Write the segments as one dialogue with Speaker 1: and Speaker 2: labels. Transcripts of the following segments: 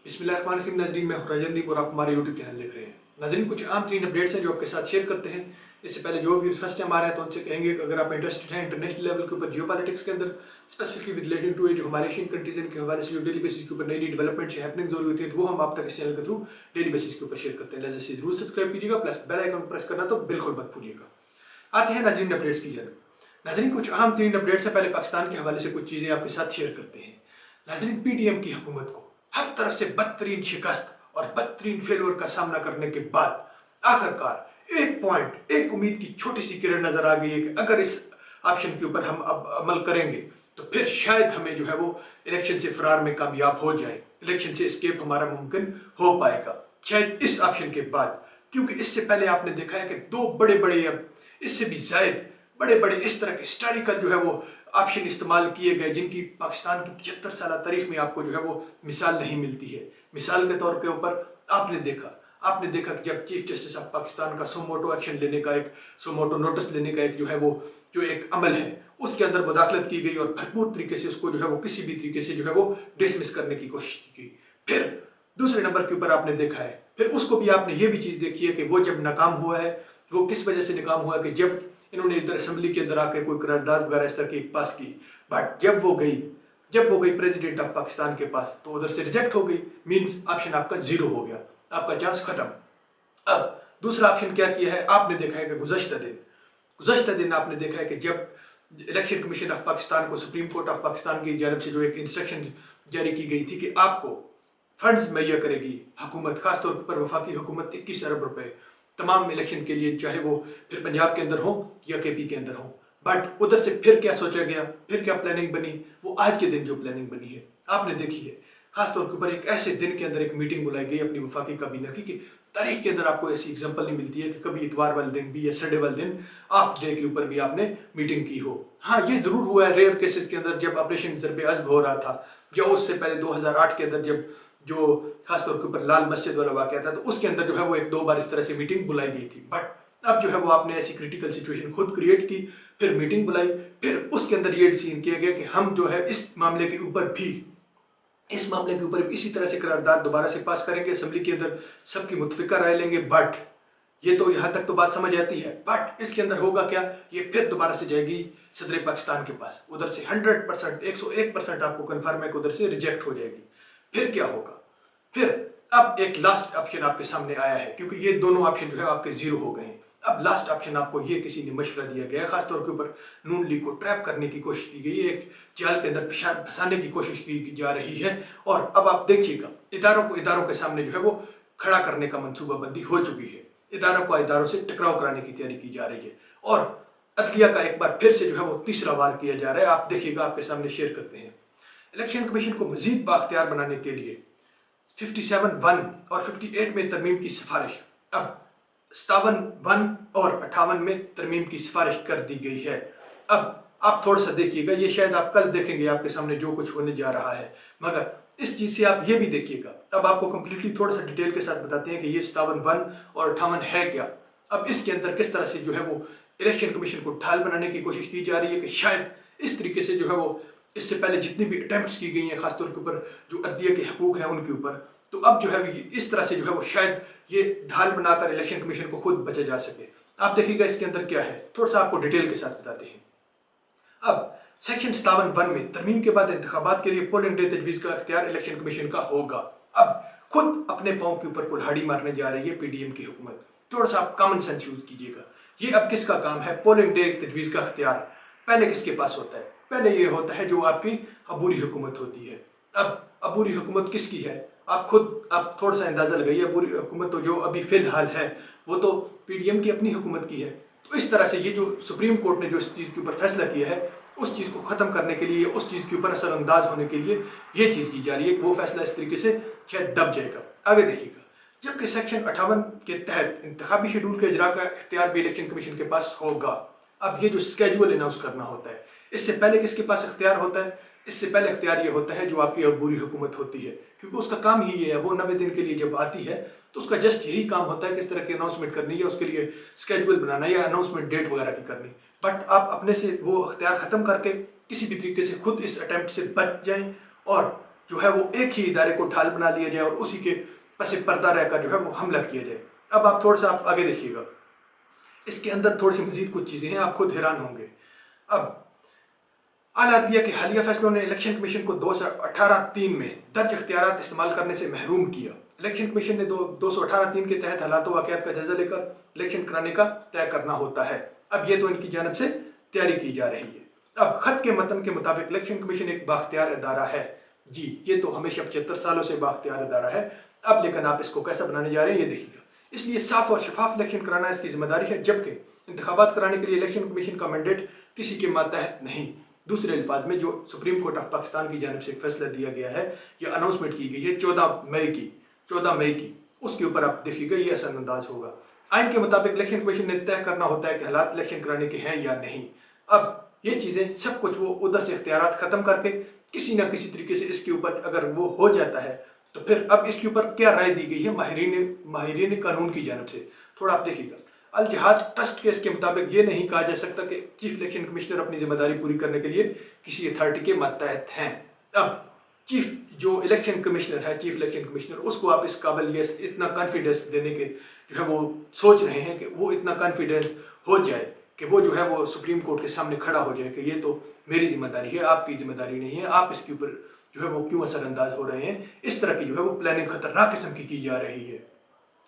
Speaker 1: बिस्मिल्लाहिर्रहमानिर्रहीम। नाज़रीन, मैं हूं राजनदीप और आप हमारे यूट्यूब चैनल देख रहे हैं। नाज़रीन, कुछ आम तीन अपडेट्स हैं जो आपके साथ शेयर करते हैं। इससे पहले जो भी फर्स्ट टाइम आ रहे हैं तो उनसे कहेंगे कि अगर आप इंटरेस्टेड हैं इंटरनेशनल लेवल के ऊपर जियोपॉलिटिक्स के अंदर, स्पेसिफिकली विद रिलेटिंग टू जो हमारे एशियन कंट्रीज के हवाले से जो डेली बेसिस के ऊपर नई नई डेवलपमेंट हैपनिंग हो रही होती है, तो वो हम आप तक इस चैनल के थ्रू डेली बेसिस के ऊपर शेयर करते हैं। लिहाजा से जरूर सब्सक्राइब कीजिएगा, प्लस बेल आइकन प्रेस करना तो बिल्कुल मत भूलिएगा। आते हैं नाज़रीन अपडेट्स की जानब। नाज़रीन, कुछ अहम तीन अपडेट्स से पहले पाकिस्तान के हवाले से कुछ चीज़ें आपके साथ शेयर करते हैं। नाज़रीन, पीडीएम की हुकूमत को हर तरफ से बदतरीन शिकस्त और बदतरीन फेलवर का सामना करने के बाद आखिरकार एक पॉइंट, एक उम्मीद की छोटी सी किरण नजर आ गई है कि अगर इस ऑप्शन के ऊपर हम अब अमल करेंगे तो फिर शायद हमें जो है वो इलेक्शन से फरार में कामयाब हो जाए, इलेक्शन से एस्केप हमारा मुमकिन हो पाएगा शायद इस ऑप्शन के बाद। क्योंकि इससे पहले आपने देखा है कि दो बड़े बड़े, अब इससे भी जायद बड़े बड़े इस तरह के हिस्टोरिकल जो है वो ऑप्शन इस्तेमाल किए गए, जिनकी पाकिस्तान की 75 साल तारीख में आपको जो है वो मिसाल नहीं मिलती है। मिसाल के तौर के ऊपर आपने देखा कि जब चीफ जस्टिस ऑफ पाकिस्तान का सुमोटो एक्शन लेने का, एक सुमोटो नोटिस लेने का एक जो है वो जो एक अमल है, उसके अंदर मुदाखलत की गई और भरपूर तरीके से उसको जो है वो किसी भी तरीके से जो है वो डिसमिस करने की कोशिश की गई। फिर दूसरे नंबर के ऊपर आपने देखा है, फिर उसको भी आपने ये भी चीज देखी है कि वो जब नाकाम हुआ है, वो किस वजह से नाकाम हुआ कि जब इन्होंने इधर असेंबली के अंदर आकर कोई करारदाद वगैरह इस तरह की पास की, बट जब वो गई प्रेसिडेंट ऑफ पाकिस्तान के पास तो उधर से रिजेक्ट हो गई। मींस ऑप्शन आपका जीरो हो गया, आपका चांस खत्म। अब दूसरा ऑप्शन क्या किया है, आपने देखा है कि गुज़श्ता दिन आपने देखा है कि जब इलेक्शन कमीशन ऑफ पाकिस्तान को सुप्रीम कोर्ट ऑफ पाकिस्तान की जानब से जो एक इंस्ट्रक्शन जारी की गई थी कि आपको फंड्स मुहैया करेगी हुकूमत, खासतौर पर वफाकी हुकूमत 21 अरब रुपए तमाम इलेक्शन के लिए, चाहे वो फिर पंजाब के अंदर हो या केपी के अंदर हो। बट उधर से फिर क्या सोचा गया, फिर क्या प्लानिंग बनी, वो आज के दिन जो प्लानिंग बनी है आपने देखी है। खासतौर के ऊपर एक ऐसे दिन के अंदर एक मीटिंग बुलाई गई अपनी वफाकी काबीना की कि तारीख के अंदर आपको ऐसी एग्जांपल नहीं मिलती है कि कभी इतवार वाले दिन भी या संडे वाले दिन ऑफ डे के ऊपर भी आपने मीटिंग की हो। हाँ, ये जरूर हुआ है रेयर केसेस के अंदर, जब ऑपरेशन ज़रबे अज़ब हो रहा था या उससे पहले 2008 के अंदर जब जो खासतौर के ऊपर लाल मस्जिद वाला वाकया था, तो उसके अंदर जो है वो एक दो बार इस तरह से मीटिंग बुलाई गई थी। बट अब जो है वो आपने ऐसी क्रिटिकल सिचुएशन खुद क्रिएट की, फिर मीटिंग बुलाई, फिर उसके अंदर ये डिसीजन किया गया कि हम जो है इस मामले के ऊपर भी इसी तरह से करारदाद दोबारा से पास करेंगे, असेंबली के अंदर सबकी मुतफिका राय लेंगे। बट ये तो यहां तक तो बात समझ आती है, बट इसके अंदर होगा क्या, ये फिर दोबारा से जाएगी सदर पाकिस्तान के पास, उधर से 100% 101% आपको कन्फर्म है कि उधर से रिजेक्ट हो जाएगी। फिर क्या होगा, फिर अब एक लास्ट ऑप्शन आपके सामने आया है, क्योंकि ये दोनों ऑप्शन जो है आपके जीरो हो गए हैं। अब लास्ट ऑप्शन आपको ये किसी ने मशवरा दिया गया, खासतौर के ऊपर नून लीग को ट्रैप करने की कोशिश की गई है, एक जाल के अंदर फंसाने की कोशिश की जा रही है। और अब आप देखिएगा इदारों के सामने जो है वो खड़ा करने का मनसूबाबंदी हो चुकी है, इदारों से टकराव कराने की तैयारी की जा रही है, और अदलिया का एक बार फिर से जो है वो तीसरा वार किया जा रहा है। आप देखिएगा, आपके सामने शेयर करते हैं। इलेक्शन कमीशन को मजीद बाख्तियार बनाने के लिए 57(1) और 58 में तरमीम की सिफारिश अब 57(1) और 58 में तरमीम की सिफारिश कर दी गई है। अब आप थोड़ा सा देखिएगा, ये शायद आप कल देखेंगे आपके सामने जो कुछ होने जा रहा है, मगर इस चीज से आप ये भी देखिएगा। अब आपको कंप्लीटली थोड़ा सा डिटेल के साथ बताते हैं कि ये 57(1) और 58 है क्या। अब इसके अंदर किस तरह से जो है वो इलेक्शन कमीशन को ढाल बनाने की कोशिश की जा रही है कि शायद इस तरीके से जो है वो इससे पहले जितनी भी अटेम्प्ट्स की गई हैं, खासतौर के ऊपर जो अदलिया के हकूक हैं उनके ऊपर, तो अब जो है इस तरह से जो है वो शायद ये ढाल बनाकर इलेक्शन कमीशन को खुद बचा जा सके। आप देखिएगा इसके अंदर क्या है, थोड़ा सा आपको डिटेल के साथ बताते हैं। अब सेक्शन 57(1) में तरमीम के बाद इंतखाबात के लिए पोलिंग डे तजवीज़ का इख्तियार इलेक्शन कमीशन का होगा। अब खुद अपने पाँव के ऊपर कुल्हाड़ी मारने जा रही है पीडीएम की हुकूमत। थोड़ा सा आप कॉमन सेंस यूज कीजिएगा। ये अब किसका काम है, पोलिंग डे तजवीज़ का इख्तियार पहले किसके पास होता है, पहले ये होता है जो आपकी अबूरी हुकूमत होती है। अब अबूरी हुकूमत किसकी है, आप थोड़ा सा अंदाजा लगाइए। अबूरी हुकूमत तो जो अभी फिलहाल है वो तो पीडीएम की अपनी हुकूमत की है। तो इस तरह से ये जो सुप्रीम कोर्ट ने जो इस चीज़ के ऊपर फैसला किया है, उस चीज़ को ख़त्म करने के लिए, उस चीज़ के ऊपर असरअंदाज होने के लिए ये चीज़ की जा रही है कि वो फैसला इस तरीके से शायद दब जाएगा। आगे देखिएगा, जबकि सेक्शन 58 के तहत इंतखाबी शेड्यूल के इजरा का इख्तियार भी इलेक्शन कमीशन के पास होगा। अब ये जो स्केड्यूल अनाउंस करना होता है, इससे पहले किसके पास इख्तियार होता है, इससे पहले इख्तियार ये होता है जो आपकी अबूरी हुकूमत होती है, क्योंकि उसका काम ही ये है। वो 90 दिन के लिए जब आती है तो उसका जस्ट यही काम होता है कि इस तरह की अनाउंसमेंट करनी है, उसके लिए स्केड्यूल बनाना या अनाउंसमेंट डेट वगैरह की करनी। बट आप अपने से वो इख्तियार ख़त्म करके किसी भी तरीके से खुद इस अटेम्प्ट से बच जाएं और जो है वो एक ही इदारे को ढाल बना लिया जाए और उसी के पसे पर्दा रहकर जो है वो हमला किया जाए। अब आप थोड़ा सा आप आगे देखिएगा, इसके अंदर थोड़ी सी मजीद कुछ चीज़ें हैं, आप खुद हैरान होंगे। अब आला अदलिया के हालिया फैसलों ने इलेक्शन कमीशन को 218(3) में दर्ज इख्तियारात इस्तेमाल करने से महरूम किया। इलेक्शन कमीशन ने 218(3) के तहत हालात वाक़यात का जायजा लेकर इलेक्शन कराने का तय करना होता है। अब ये तो इनकी जानब से तैयारी की जा रही है। अब खत के मतन के मुताबिक इलेक्शन कमीशन एक बाख्तियार अदारा है। जी, ये तो हमेशा 75 सालों से बाख्तियार अदारा है। अब लेकिन आप इसको कैसा बनाने जा रहे हैं ये देखिएगा। इसलिए साफ और शफाफ इलेक्शन कराना इसकी जिम्मेदारी है, जबकि इंतखाबात कराने के लिए इलेक्शन कमीशन का मैंडेट किसी के मातहत नहीं। दूसरे अल्फाज में जो सुप्रीम कोर्ट ऑफ पाकिस्तान की जानिब से एक फैसला दिया गया है या अनाउंसमेंट की गई है 14 मई की, उसके ऊपर आप देखिएगा ये असरअंदाज होगा। आइन के मुताबिक इलेक्शन कमीशन ने तय करना होता है कि हालात इलेक्शन कराने के हैं या नहीं। अब ये चीज़ें सब कुछ वो उधर से इख्तियारात ख़त्म करके किसी ना किसी तरीके से इसके ऊपर अगर वो हो जाता है तो फिर अब इसके ऊपर क्या राय दी गई है माहिरीन कानून की जानिब से, थोड़ा आप देखिएगा। अल जहाज ट्रस्ट केस के मुताबिक ये नहीं कहा जा सकता कि चीफ इलेक्शन कमिश्नर अपनी जिम्मेदारी पूरी करने के लिए किसी अथॉरिटी के मातहत हैं। अब चीफ जो इलेक्शन कमिश्नर है, चीफ इलेक्शन कमिश्नर, उसको आप इस काबिल इतना कॉन्फिडेंस देने के जो है वो सोच रहे हैं कि वो इतना कॉन्फिडेंस हो जाए कि वो जो है वो सुप्रीम कोर्ट के सामने खड़ा हो जाए कि ये तो मेरी जिम्मेदारी है, आपकी जिम्मेदारी नहीं है, आप इसके ऊपर जो है वो क्यों असरअंदाज हो रहे हैं। इस तरह की जो है वो प्लानिंग खतरनाक किस्म की जा रही है।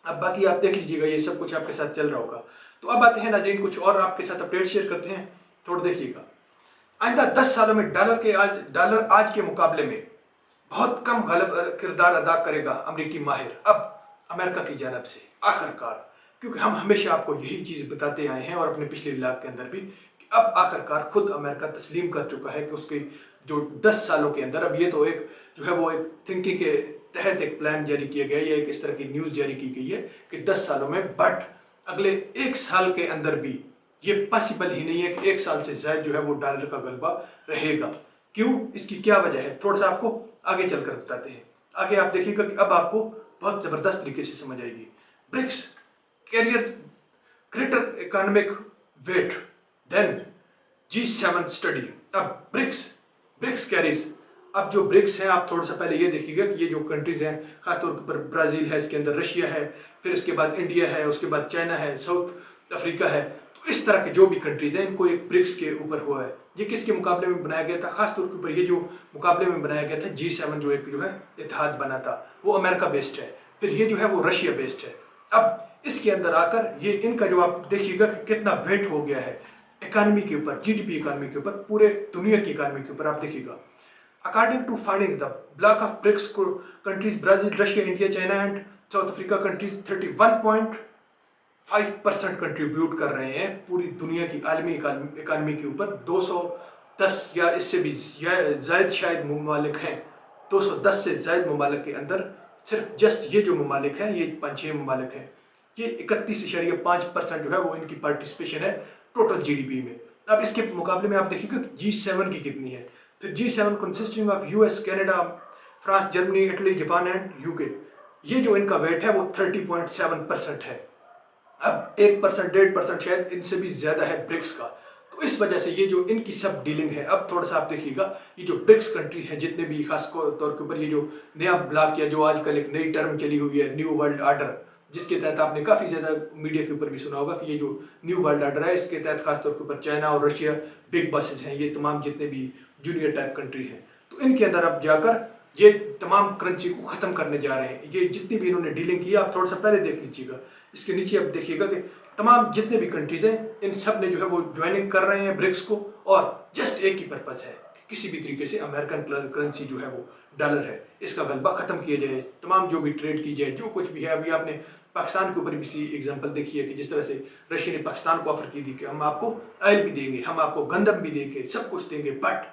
Speaker 1: अब बाकी आप देख लीजिएगा, ये सब कुछ आपके साथ चल रहा होगा। तो अब आते हैं नाज़रीन, कुछ और आपके साथ अपडेट शेयर करते हैं, थोड़ा देखिएगा। आइंदा 10 सालों में डॉलर आज के मुकाबले में बहुत कम गलत किरदार अदा करेगा अमरीकी माहिर अब अमेरिका की जानब से, आखिरकार। क्योंकि हम हमेशा आपको यही चीज़ बताते आए हैं और अपने पिछले इलाके के अंदर भी कि अब आखिरकार खुद अमेरिका तस्लीम कर चुका है कि उसके जो 10 सालों के अंदर, अब ये तो एक जो है वो एक थिंकिंग के तहत एक प्लान जारी किया गया या एक इस तरह की न्यूज़ जारी की गई है कि 10 सालों में, बट अगले 1 साल के अंदर भी ये पॉसिबल ही नहीं है कि 1 साल से ज़्यादा जो है वो डॉलर का गलबा रहेगा। क्यों, इसकी क्या वजह है, थोड़ा सा आपको आगे चलकर बताते हैं। आगे आप देखिएगा कि अब आपको बहुत ज़बरदस्त तरीके से समझ आएगी। BRICS carrier greater economic weight than G7 study. अब ब्रिक्स कैरीज, अब जो ब्रिक्स हैं, आप थोड़ा सा पहले ये देखिएगा कि ये जो कंट्रीज हैं, खासतौर पर ब्राज़ील है, इसके अंदर रशिया है, फिर उसके बाद इंडिया है, उसके बाद चाइना है, साउथ अफ्रीका है। तो इस तरह के जो भी कंट्रीज हैं, इनको एक ब्रिक्स के ऊपर हुआ है। ये किसके मुकाबले में बनाया गया था? खासतौर के ऊपर ये जो मुकाबले में बनाया गया था G7 जो एक जो है इत्तेहाद बना था, वो अमेरिका बेस्ड है, फिर ये जो है वो रशिया बेस्ड है। अब इसके अंदर आकर ये इनका जो आप देखिएगा कि कितना वेट हो गया है इकानमी के ऊपर, GDP इकानमी के ऊपर, पूरे दुनिया की इकानमी के ऊपर। आप देखिएगा, according to finding the block of BRICS countries Brazil, Russia, India, China and South Africa countries 31.5% contribute कर रहे हैं पूरी दुनिया की आलमी इकानमी के ऊपर। 210 या इससे भी जायद शायद ममालिक हैं, 210 से जायद ममालिक के अंदर सिर्फ जस्ट ये जो ममालिक हैं, ये 5-6 ममालिक हैं, ये 31.5% जो है वो इनकी पार्टिसिपेशन है टोटल GDP में। अब इसके मुकाबले में आप देखिएगा G7 की कितनी है। फिर G7 consisting of US, Canada, France, Germany, Italy, Japan and UK, ये जो इनका वेट है वो 30.7% है। अब 1%, 1.5% शायद इनसे भी ज्यादा है ब्रिक्स का। तो इस वजह से ये जो इनकी सब डीलिंग है, अब थोड़ा सा आप देखिएगा, ये जो ब्रिक्स कंट्री है जितने भी, खास तौर के ऊपर ये जो नया ब्लॉक या जो आजकल एक नई टर्म चली हुई है न्यू वर्ल्ड ऑर्डर, जिसके तहत आपने काफ़ी ज़्यादा मीडिया के ऊपर भी सुना होगा कि ये जो न्यू वर्ल्ड ऑर्डर है, इसके तहत खासतौर के ऊपर चाइना और रशिया बिग बॉसेस हैं, ये तमाम जितने भी जूनियर टाइप कंट्री हैं, तो इनके अंदर अब जाकर ये तमाम करेंसी को ख़त्म करने जा रहे हैं। ये जितनी भी इन्होंने डीलिंग की, आप थोड़ा सा पहले देख लीजिएगा, इसके नीचे आप देखिएगा कि तमाम जितने भी कंट्रीज हैं, इन सब ने जो है वो ज्वाइनिंग कर रहे हैं ब्रिक्स को, और जस्ट एक ही पर्पज़ है, किसी भी तरीके से अमेरिकन करेंसी जो है वो डॉलर है, इसका गलबा ख़त्म किया जाए, तमाम जो भी ट्रेड की जाए, जो कुछ भी है। अभी आपने पाकिस्तान के ऊपर भी सी एग्जांपल देखी है कि जिस तरह से रशिया ने पाकिस्तान को ऑफर की थी कि हम आपको ऑयल भी देंगे, हम आपको गंदम भी देंगे, सब कुछ देंगे, बट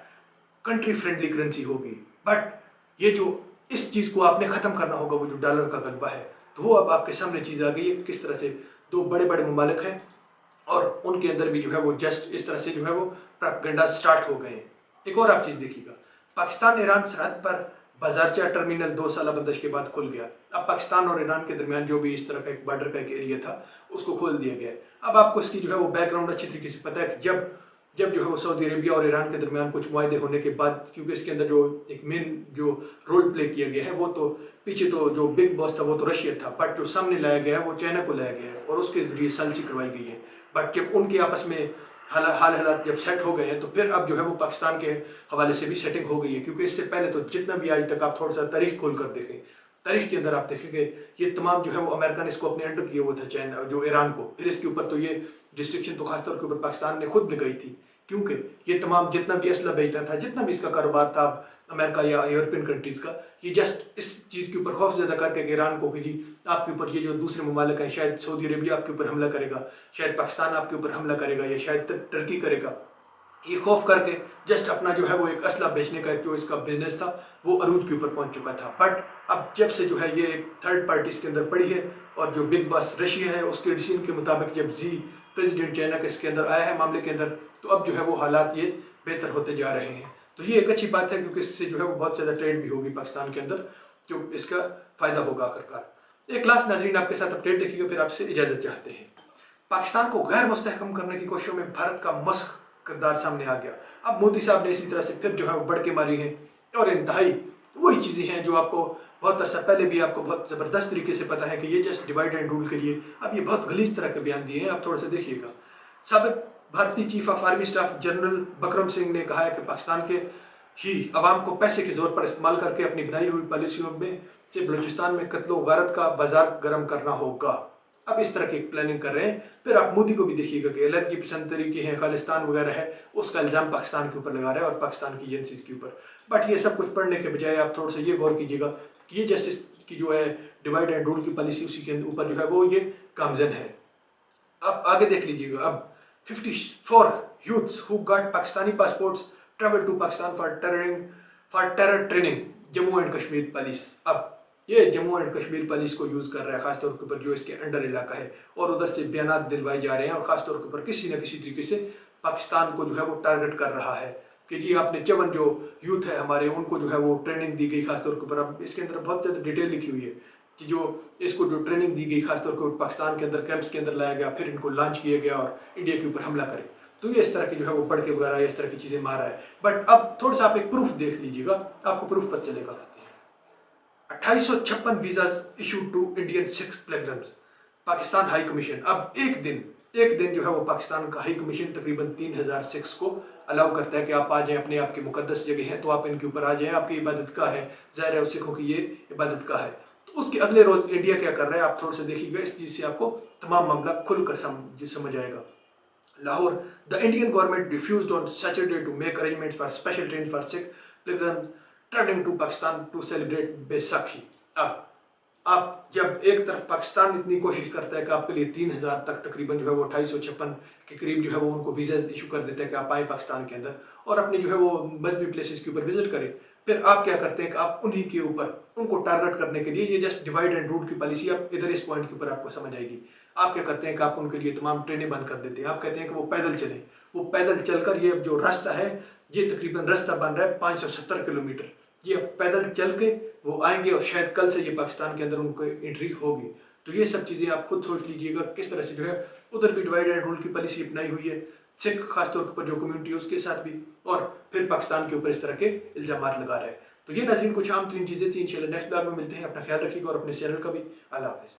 Speaker 1: कंट्री फ्रेंडली करेंसी होगी। बट ये जो इस चीज़ को आपने ख़त्म करना होगा, वो जो डॉलर का गलबा है, तो वो अब आपके सामने चीज़ आ गई है। किस तरह से दो बड़े बड़े ममालिक हैं और उनके अंदर भी जो है वो जस्ट इस तरह से जो है वो प्रोपेगेंडा स्टार्ट हो गए हैं। एक और आप चीज़ देखिएगा, पाकिस्तान ईरान सरहद पर बाजारचा टर्मिनल 2 साल बंदिश के बाद खुल गया। अब पाकिस्तान और ईरान के दरमियान जो भी इस तरह का एक बॉर्डर का एक एरिया था, उसको खोल दिया गया है। अब आपको इसकी जो है वो बैकग्राउंड अच्छी तरीके से पता है कि जब जब जो है वो सऊदी अरेबिया और ईरान के दरमियान कुछ मुआहदे होने के बाद, क्योंकि इसके अंदर जो एक मेन जो रोल प्ले किया गया है वो तो पीछे तो जो बिग बॉस था वो तो रशिया था, बट जो सामने लाया गया है वो चाइना को लाया गया है और उसके जरिए सालिसी करवाई गई है। बट जब उनके आपस में हालात जब सेट हो गए हैं तो फिर अब जो है वो पाकिस्तान के हवाले से भी सेटिंग हो गई है। क्योंकि इससे पहले तो जितना भी आज तक आप थोड़ा सा तारीख खोल कर देखें, तारीख के अंदर आप देखेंगे ये तमाम जो है वो अमेरिका ने इसको अपने अंडर किया हुआ था, चाइना जो ईरान को। फिर इसके ऊपर तो ये रिस्ट्रिक्शन तो खासतौर के ऊपर पाकिस्तान ने खुद लगाई थी, क्योंकि ये तमाम जितना भी असला बेचता था, जितना भी इसका कारोबार था अमेरिका या यूरोपियन कंट्रीज का, ये जस्ट इस चीज़ के ऊपर खौफ ज़्यादा करके कि ईरान को कि जी आपके ऊपर ये जो दूसरे ममालिक हैं, शायद सऊदी अरेबिया आपके ऊपर हमला करेगा, शायद पाकिस्तान आपके ऊपर हमला करेगा या शायद टर्की करेगा, ये खौफ करके जस्ट अपना जो है वो एक असला बेचने का जो इसका बिजनेस था वो अरूज के ऊपर पहुंच चुका था। बट अब जब से जो है ये एक थर्ड पार्टी इसके अंदर पड़ी है और जो बिग बॉस रशिया है उसके डिसीजन के मुताबिक जब जी प्रेसिडेंट चाइना के इसके अंदर आया है मामले के अंदर, तो अब जो है वो हालात ये बेहतर होते जा रहे हैं। तो ये एक अच्छी बात है क्योंकि इससे जो है वो बहुत ज़्यादा ट्रेड भी होगी पाकिस्तान के अंदर, जो इसका फ़ायदा होगा आखिरकार। एक लास्ट नाजरीन आपके साथ अपडेट देखिएगा, फिर आपसे इजाज़त चाहते हैं। पाकिस्तान को गैर मुस्तहकम करने की कोशिशों में भारत का मस्क किरदार सामने आ गया। अब मोदी साहब ने इसी तरह से फिर जो है वो बढ़ के मारी है और इंतहाई वही चीज़ें हैं जो आपको बहुत अरसा पहले भी आपको बहुत ज़बरदस्त तरीके से पता है कि ये जस्ट डिवाइड एंड रूल के लिए अब ये बहुत गलीज तरह के बयान दिए हैं। आप थोड़ा सा देखिएगा। साबिक भारतीय chief of army staff general buckram Singh ने कहा है कि पाकिस्तान के ही अवाम को पैसे के जोर पर इस्तेमाल करके अपनी बनाई हुई पॉलिसियों में से बलूचिस्तान में कत्लो गारत का बाजार गर्म करना होगा। अब इस तरह की प्लानिंग कर रहे हैं। फिर आप मोदी को भी देखिएगा कि अलग की पसंद तरीके हैं, खालिस्तान वगैरह है, उसका इल्ज़ाम पाकिस्तान के ऊपर लगा रहा है और पाकिस्तान की एजेंसीज के ऊपर। बट ये सब कुछ पढ़ने के बजाय आप थोड़ा सा ये गौर कीजिएगा कि ये जस्टिस की जो है डिवाइड एंड रूल की पॉलिसी उसी के ऊपर जो है वो ये कामजन है। अब आगे देख लीजिएगा। अब 54 youths who got Pakistani passports traveled to Pakistan for terror training, Jammu and Kashmir police. अब ये जम्मू एंड कश्मीर पुलिस को यूज़ कर रहा है खासतौर के ऊपर जो इसके अंडर इलाका है और उधर से बयानात दिलवाए जा रहे हैं और ख़ासतौर के ऊपर किसी न किसी तरीके से पाकिस्तान को जो है वो टारगेट कर रहा है कि जी आपने 54 जो यूथ है हमारे उनको जो है वो ट्रेनिंग दी गई खासतौर के ऊपर। अब इसके अंदर बहुत ज़्यादा डिटेल लिखी हुई है कि जो इसको जो ट्रेनिंग दी गई खासतौर पर पाकिस्तान के अंदर कैंप्स के अंदर लाया गया, फिर इनको लॉन्च किया गया और इंडिया के ऊपर हमला करे। तो ये इस तरह की जो है वो पढ़ के वगैरह इस तरह की चीज़ें मारा है। बट अब थोड़ा सा आप एक प्रूफ देख लीजिएगा, आपको प्रूफ पता चलेगा। 2856 visas issued to Indian Sikh pilgrims, Pakistan high commission. अब एक दिन जो है वो पाकिस्तान का हाई कमीशन तकरीबन 3000 सिख्स को अलाउ करता है कि आप आ जाएं, अपने आपकी मुकद्दस जगह है तो आप इनके ऊपर आ जाएं, आपकी इबादत का है, ज़ाहिर है सिखों की ये इबादत का है। तो उसके अगले रोज़ इंडिया क्या कर रहा है आप थोड़ा सा देखिएगा, इस चीज़ से आपको तमाम मामला खुलकर समझ आएगा। Lahore, the Indian government refused on Saturday to make arrangements for special train for Sikh pilgrims traveling to Pakistan to celebrate Baisakhi। अब जब एक तरफ पाकिस्तान इतनी कोशिश करता है कि आपके लिए 3000 तक तकरीबन जो है वो 2856 के करीब जो है वो उनको वीज़ा इशू कर देता है कि आप आए पाकिस्तान के अंदर और अपने जो है वो मजहबी प्लेसेस के ऊपर विजिट करें, फिर आप क्या करते हैं कि आप उन्हीं के ऊपर उनको टारगेट करने के लिए ये जस्ट डिवाइड एंड रूल की पॉलिसी आप इधर इस पॉइंट के ऊपर आपको समझ आएगी। आप क्या करते हैं कि आप उनके लिए तमाम ट्रेनें बंद कर देते हैं। आप कहते हैं कि वो पैदल चलें, वो पैदल चलकर ये जो रास्ता है ये तकरीबन रास्ता बन रहा है 570 किलोमीटर, ये पैदल चल के वो आएंगे और शायद कल से ये पाकिस्तान के अंदर उनको एंट्री होगी। तो ये सब चीज़ें आप खुद सोच लीजिएगा किस तरह से जो है उधर भी डिवाइड एंड रूल की पॉलिसी अपनाई हुई है, सिख खासतौर पर जो कम्युनिटी है उसके साथ भी, और फिर पाकिस्तान के ऊपर इस तरह के इल्ज़ाम लगा रहे हैं। तो ये नाज़रीन कुछ आम 3 चीज़ें थी। इंशाल्लाह नेक्स्ट ब्लॉग में मिलते हैं। अपना ख्याल रखिएगा और अपने चैनल का भी। अल्लाह हाफ़िज़।